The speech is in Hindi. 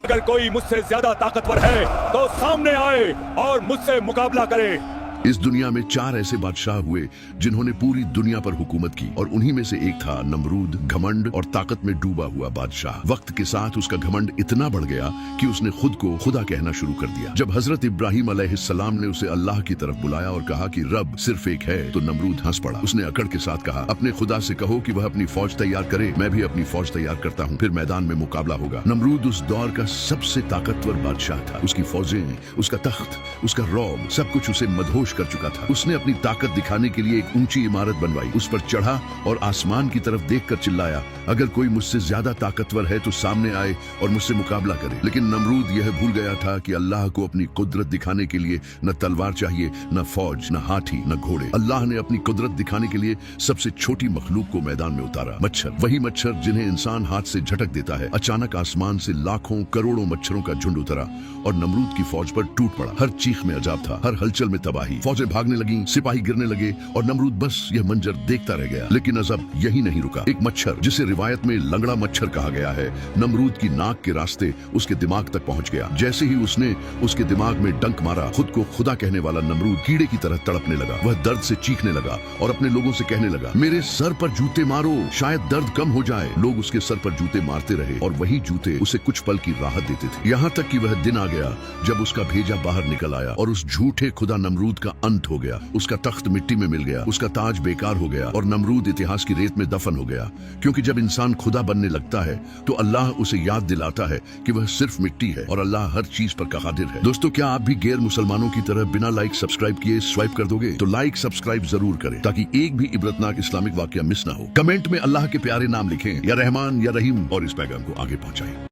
अगर कोई मुझसे ज्यादा ताकतवर है तो सामने आए और मुझसे मुकाबला करे। इस दुनिया में 4 ऐसे बादशाह हुए जिन्होंने पूरी दुनिया पर हुकूमत की और उन्हीं में से एक था नमरूद, घमंड और ताकत में डूबा हुआ बादशाह। वक्त के साथ उसका घमंड इतना बढ़ गया कि उसने खुद को खुदा कहना शुरू कर दिया। जब हजरत इब्राहिम अलैहिस्सलाम ने उसे अल्लाह की तरफ बुलाया और कहा कि रब सिर्फ एक है, तो नमरूद हंस पड़ा। उसने अकड़ के साथ कहा, अपने खुदा से कहो कि वह अपनी फौज तैयार करे, मैं भी अपनी फौज तैयार करता हूँ, फिर मैदान में मुकाबला होगा। नमरूद उस दौर का सबसे ताकतवर बादशाह था। उसकी फौजें, उसका तख्त, उसका रौब, सब कुछ उसे मदहोश कर चुका था। उसने अपनी ताकत दिखाने के लिए एक ऊंची इमारत बनवाई, उस पर चढ़ा और आसमान की तरफ देखकर चिल्लाया, अगर कोई मुझसे ज्यादा ताकतवर है तो सामने आए और मुझसे मुकाबला करे। लेकिन नमरूद यह भूल गया था कि अल्लाह को अपनी कुदरत दिखाने के लिए न तलवार चाहिए, न फौज, न हाथी, न घोड़े। अल्लाह ने अपनी कुदरत दिखाने के लिए सबसे छोटी मखलूक को मैदान में उतारा, मच्छर। वही मच्छर जिन्हें इंसान हाथ से झटक देता है। अचानक आसमान से लाखों करोड़ों मच्छरों का झुंड उतरा और नमरूद की फौज पर टूट पड़ा। हर चीख में अजाब था, हर हलचल में तबाही। फौजें भागने लगी, सिपाही गिरने लगे और नमरूद बस यह मंजर देखता रह गया। लेकिन अजब यही नहीं रुका। एक मच्छर, जिसे रिवायत में लंगड़ा मच्छर कहा गया है, नमरूद की नाक के रास्ते उसके दिमाग तक पहुंच गया। जैसे ही उसने उसके दिमाग में डंक मारा, खुद को खुदा कहने वाला नमरूद कीड़े की तरह तड़पने लगा। वह दर्द से चीखने लगा और अपने लोगों से कहने लगा, मेरे सर पर जूते मारो, शायद दर्द कम हो जाए। लोग उसके सर पर जूते मारते रहे और वही जूते उसे कुछ पल की राहत देते थे। यहाँ तक कि वह दिन आ गया जब उसका भेजा बाहर निकल आया और उस झूठे खुदा नमरूद का अंत हो गया। उसका तख्त मिट्टी में मिल गया, उसका ताज बेकार हो गया और नमरूद इतिहास की रेत में दफन हो गया। क्योंकि जब इंसान खुदा बनने लगता है तो अल्लाह उसे याद दिलाता है कि वह सिर्फ मिट्टी है और अल्लाह हर चीज पर कादिर है। दोस्तों, क्या आप भी गैर मुसलमानों की तरह बिना लाइक सब्सक्राइब किए स्वाइप कर दोगे? तो लाइक सब्सक्राइब जरूर करें ताकि एक भी इबरतनाक इस्लामिक वाकया मिस ना हो। कमेंट में अल्लाह के प्यारे नाम लिखें, या रहमान या रहीम, और इस पैगाम को आगे पहुंचाएं।